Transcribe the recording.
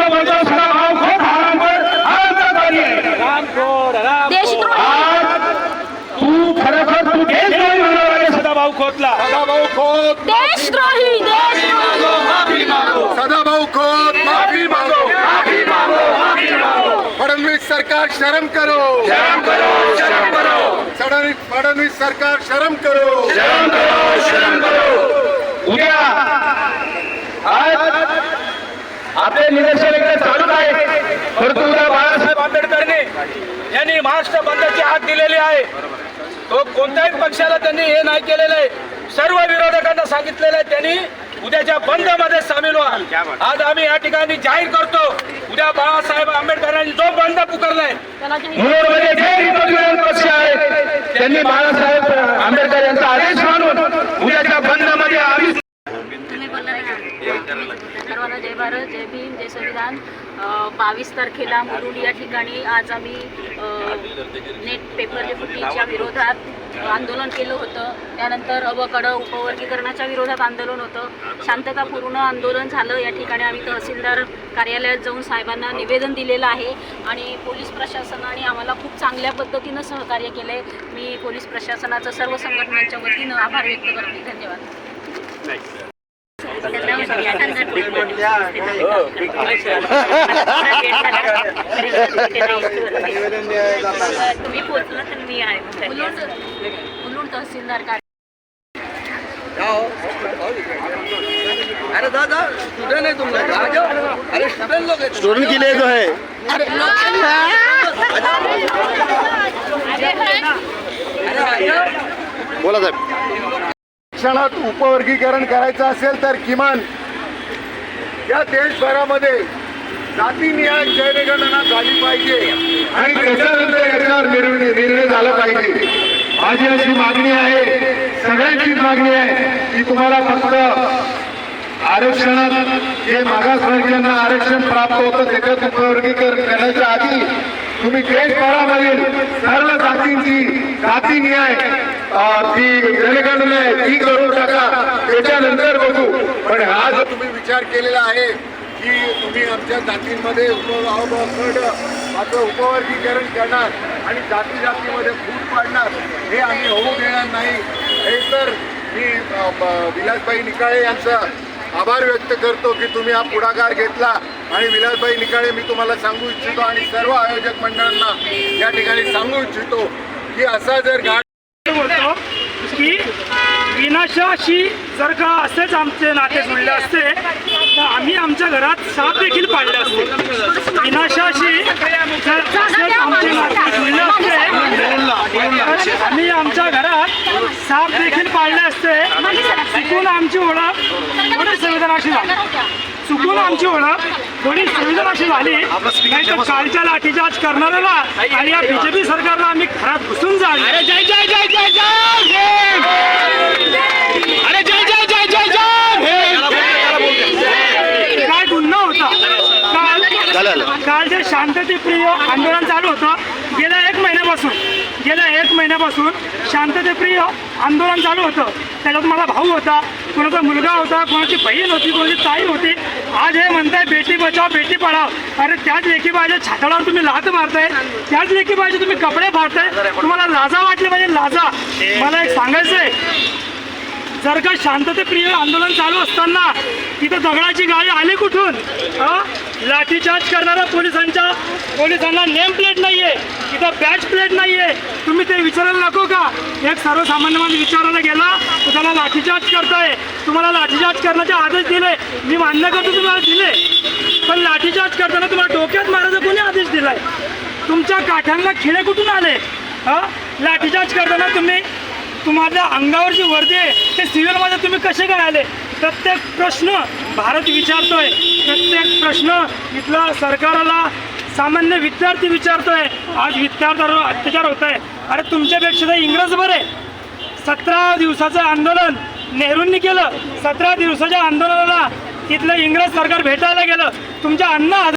जो बोलतो सदाभाऊ खोत हरामखोर आजकारी आहे रामखोर तू खरोखर तू देशद्रोही होणार आहे सदाभाऊ खोतला सदाभाऊ खोत देशद्रोही सदाभाऊ खोत माफी मांगो फडणवीस सरकार शर्म करो फडणवीस सरकार शर्म करो उद्या आज आपले निदर्शन एकदा चालू आहे परंतु उद्या बाळासाहेब आंबेडकरांनी यांनी महाराष्ट्र बंदची हाक दिलेली आहे तो कोणत्याही पक्षाला त्यांनी हे नाही केलेलं आहे सर्व विरोधकांना सांगितलेलं आहे त्यांनी उद्याच्या बंद मध्ये सामील व्हा आज आम्ही या ठिकाणी जाहीर करतो उद्या बाळासाहेब आंबेडकरांनी जो बंद पुकारलाय मुळूरमध्ये जे रिपब्लिकन पक्ष आहे त्यांनी बाळासाहेब आंबेडकर यांचा आदेश मानून उद्याच्या बंद मध्ये आम्ही सर्वांना जय भारत जय भीम जय संविधान 22 तारखेला मुलुंड या ठिकाणी आज आम्ही नेट पेपर फुटीच्या विरोधात आंदोलन केलं होतं. त्यानंतर अवकडं उपवर्गीकरणाच्या विरोधात आंदोलन होतं. शांततापूर्ण आंदोलन झालं. या ठिकाणी आम्ही तहसीलदार कार्यालयात जाऊन साहेबांना निवेदन दिलेलं आहे आणि पोलीस प्रशासनाने आम्हाला खूप चांगल्या पद्धतीनं सहकार्य केलं आहे. मी पोलीस प्रशासनाचं सर्व संघटनांच्या वतीनं आभार व्यक्त करते. धन्यवाद. तुम्ही पोहोचला तर मी आहे मुलुंड तहसीलदार अरे दादा स्टूडेंट है तुम लोग आ जाओ अरे स्टूडेंट लोग स्टूडेंट के लिए जो है बोला साहेब शिक्षणात उपवर्गीकरण करायचं असेल तर किमान या देशभरामध्ये जातीनिहाय जनगणना झाली पाहिजे आणि त्याच्यानंतर याच्यावर निर्णय झाला पाहिजे. माझी अशी मागणी आहे सगळ्यांचीच मागणी आहे की तुम्हाला फक्त आरक्षणात जे मागासवर्गीयांना आरक्षण प्राप्त होतं त्याच्यात उपवर्गीकरण करण्याच्या आधी तुम्ही देशभरामधील सर्व जातींची जातीनिहाय ती जनगणना आहे ती करून टाका त्याच्यानंतर बघू. पण हा जो तुम्ही विचार केलेला आहे की तुम्ही आमच्या जातींमध्ये माझं उपवर्गीकरण करणार आणि जाती जातीमध्ये फूट पाडणार हे आम्ही होऊ देणार नाही. हे तर मी विलासभाई निकाळे यांचा आभार व्यक्त करतो की तुम्ही हा पुढाकार घेतला आणि विलासभाई निकाळे मी तुम्हाला सांगू इच्छितो आणि सर्व आयोजक मंडळांना या ठिकाणी सांगू इच्छितो की असा जर की विनाशाशी जर का असेच आमचे नाते जुळले असते तर आम्ही आमच्या घरात साप देखील पाळले असते. विनाशाशी जर असेच आमचे नाते जुळले असते आम्ही आमच्या घरात साप देखील पाळले असते. चुकून आमची ओळख थोडी संवेदनाशी झाली चुकून आमची ओळख थोडी संवेदनाशी झाली नाही तर कालच्या लाठीचार्ज करणाऱ्याला आणि या बीजेपी सरकारला आम्ही घरात घुसून जाईल. जय जय जय जय जय अरे जय जय जय जय जय काय गुन्हा होता काल जे शांततेप्रिय आंदोलन चालू होतं गेल्या एक महिन्यापासून शांततेप्रिय आंदोलन चालू होतं. त्याच्यात मला भाऊ होता कोणाचा मुलगा होता कोणाची बहीण होती कोणाची ताई होती. आज हे म्हणताय बेटी बचाव बेटी पढाव. अरे त्याच लेखी पाहिजे छाताडावर तुम्ही लाथ मारताय त्याच लेखी पाहिजे तुम्ही कपडे फाडताय. तुम्हाला लाजा वाटली पाहिजे लाजा. मला एक सांगायचं आहे जर का शांततेप्रिय आंदोलन चालू असताना तिथं दगडाची गाडी आली कुठून लाठीचार्ज करणाऱ्या पोलिसांना नेम प्लेट नाहीये तिथं बॅच प्लेट नाहीये. तुम्ही ते विचारायला नको का? एक सर्वसामान्य माणूस विचारायला गेला तर त्याला लाठीचार्ज करताय. तुम्हाला लाठीचार्ज करण्याचे आदेश दिले मी मान्य करतो तुम्हाला दिले पण लाठीचार्ज करताना तुम्हाला डोक्यात मारायचा कोणी आदेश दिलाय? तुमच्या काठ्यांना खिळे कुठून आले? लाठीचार्ज करताना तुम्हाला अंगावरची वर्दी आहे ते सिव्हिलमध्ये तुम्ही कसे काय आले? प्रत्येक प्रश्न भारत विचारतोय. प्रत्येक प्रश्न इथला सरकारला सामान्य विद्यार्थी विचारतोय. आज विद्यार्थ्यांवर अत्याचार होत आहे. अरे तुमच्यापेक्षा तर इंग्रज बरे. 17 दिवसाचं आंदोलन नेहरूंनी केलं. 17 दिवसाच्या आंदोलनाला तिथलं इंग्रज सरकार भेटायला गेलं. तुमच्या